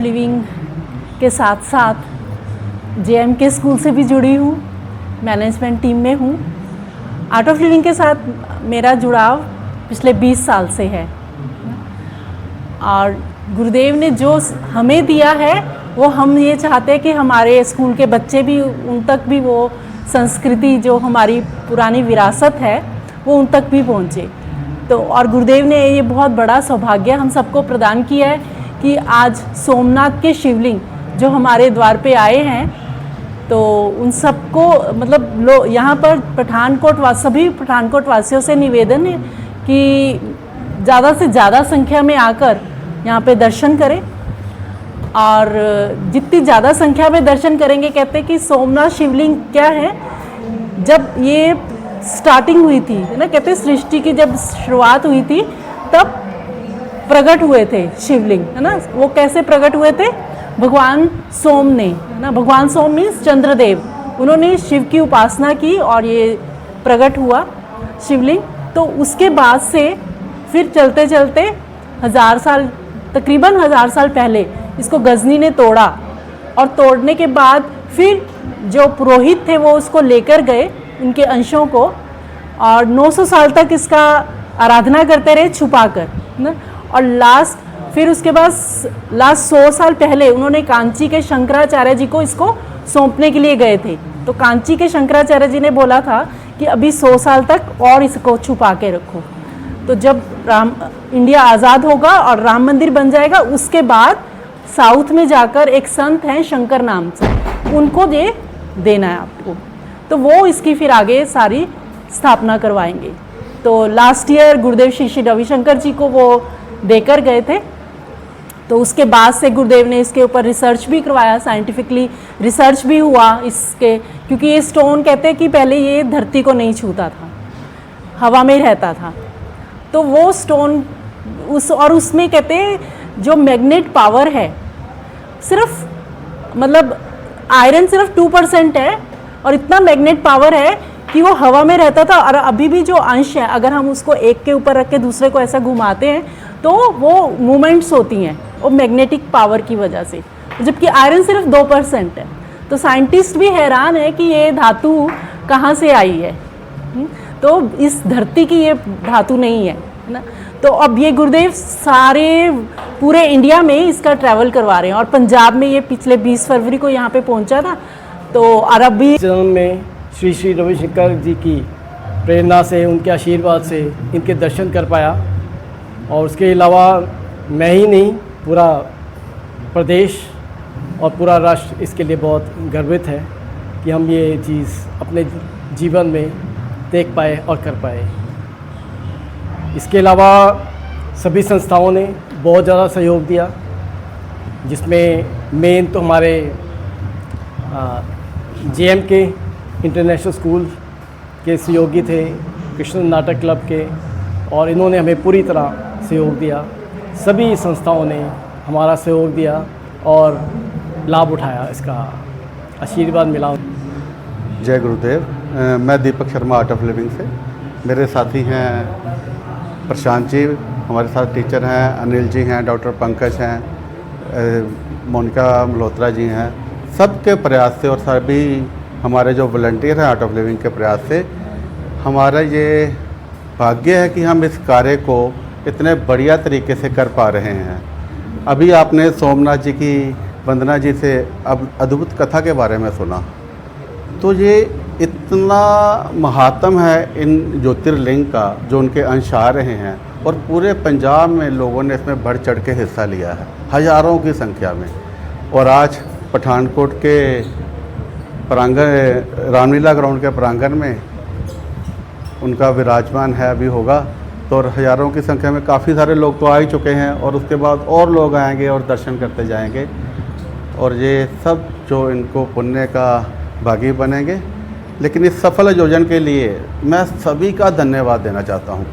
Living के साथ साथ JMK स्कूल से भी जुड़ी हूँ, मैनेजमेंट टीम में हूँ। आर्ट ऑफ लिविंग के साथ मेरा जुड़ाव पिछले 20 साल से है और गुरुदेव ने जो हमें दिया है वो हम ये चाहते हैं कि हमारे स्कूल के बच्चे भी उन तक भी वो संस्कृति जो हमारी पुरानी विरासत है वो उन तक भी पहुँचे। तो और गुरुदेव ने ये बहुत बड़ा सौभाग्य हम सबको प्रदान किया है कि आज सोमनाथ के शिवलिंग जो हमारे द्वार पे आए हैं, तो उन सबको मतलब यहाँ पर सभी पठानकोट वासियों से निवेदन है कि ज़्यादा से ज़्यादा संख्या में आकर यहाँ पे दर्शन करें। और जितनी ज़्यादा संख्या में दर्शन करेंगे, कहते हैं कि सोमनाथ शिवलिंग क्या है, जब ये स्टार्टिंग हुई थी ना, कहते हैं सृष्टि की जब शुरुआत हुई थी तब प्रकट हुए थे शिवलिंग, है ना। वो कैसे प्रकट हुए थे? भगवान सोम ने, है ना, भगवान सोम मीन्स चंद्रदेव, उन्होंने शिव की उपासना की और ये प्रकट हुआ शिवलिंग। तो उसके बाद से फिर चलते चलते तकरीबन 1000 साल पहले इसको गजनी ने तोड़ा और तोड़ने के बाद फिर जो पुरोहित थे वो उसको लेकर गए उनके अंशों को और 900 साल तक इसका आराधना करते रहे छुपाकर, ना। और फिर उसके बाद लास्ट 100 साल पहले उन्होंने कांची के शंकराचार्य जी को इसको सौंपने के लिए गए थे। तो कांची के शंकराचार्य जी ने बोला था कि अभी 100 साल तक और इसको छुपा के रखो। तो जब इंडिया आज़ाद होगा और राम मंदिर बन जाएगा, उसके बाद साउथ में जाकर एक संत हैं शंकर नाम से, उनको ये देना है आपको। तो वो इसकी फिर आगे सारी स्थापना करवाएंगे। तो लास्ट ईयर गुरुदेव श्री रविशंकर जी को वो देकर गए थे। तो उसके बाद से गुरुदेव ने इसके ऊपर रिसर्च भी करवाया, साइंटिफिकली रिसर्च भी हुआ इसके, क्योंकि ये स्टोन कहते हैं कि पहले ये धरती को नहीं छूता था, हवा में रहता था। तो वो स्टोन उसमें कहते हैं जो मैग्नेट पावर है, सिर्फ मतलब आयरन सिर्फ 2% है और इतना मैग्नेट पावर है कि वो हवा में रहता था। और अभी भी जो अंश है, अगर हम उसको एक के ऊपर रख के दूसरे को ऐसा घुमाते हैं तो वो मूवमेंट्स होती हैं वो मैग्नेटिक पावर की वजह से, जबकि आयरन सिर्फ 2% है। तो साइंटिस्ट भी हैरान है कि ये धातु कहाँ से आई है। तो इस धरती की ये धातु नहीं है ना। तो अब ये गुरुदेव सारे पूरे इंडिया में इसका ट्रैवल करवा रहे हैं और पंजाब में ये पिछले 20 फरवरी को यहाँ पे पहुँचा था। तो अरबी जन्म में श्री श्री रविशंकर जी की प्रेरणा से, उनके आशीर्वाद से इनके दर्शन कर पाया। और उसके अलावा मैं ही नहीं, पूरा प्रदेश और पूरा राष्ट्र इसके लिए बहुत गर्वित है कि हम ये चीज़ अपने जीवन में देख पाए और कर पाए। इसके अलावा सभी संस्थाओं ने बहुत ज़्यादा सहयोग दिया, जिसमें मेन तो हमारे JMK इंटरनेशनल स्कूल के सहयोगी थे, कृष्ण नाटक क्लब के, और इन्होंने हमें पूरी तरह सहयोग दिया। सभी संस्थाओं ने हमारा सहयोग दिया और लाभ उठाया, इसका आशीर्वाद मिला। जय गुरुदेव। मैं Deepak Sharma art of living से, मेरे साथी हैं प्रशांत जी, हमारे साथ टीचर हैं अनिल जी हैं, डॉक्टर पंकज हैं, मोनिका मल्होत्रा जी हैं। सबके प्रयास से और सभी हमारे जो वॉलंटियर हैं आर्ट ऑफ लिविंग के प्रयास से हमारा ये भाग्य है कि हम इस कार्य को इतने बढ़िया तरीके से कर पा रहे हैं। अभी आपने सोमनाथ जी की वंदना जी से अब अद्भुत कथा के बारे में सुना, तो ये इतना महात्म है इन ज्योतिर्लिंग का जो उनके अंश आ रहे हैं, और पूरे पंजाब में लोगों ने इसमें बढ़ चढ़ के हिस्सा लिया है, हज़ारों की संख्या में। और आज पठानकोट के प्रांगण, रामलीला ग्राउंड के प्रांगण में उनका विराजमान है, अभी होगा। तो हज़ारों की संख्या में काफ़ी सारे लोग तो आ ही चुके हैं और उसके बाद और लोग आएंगे और दर्शन करते जाएंगे, और ये सब जो इनको पुण्य का भागी बनेंगे। लेकिन इस सफल आयोजन के लिए मैं सभी का धन्यवाद देना चाहता हूँ।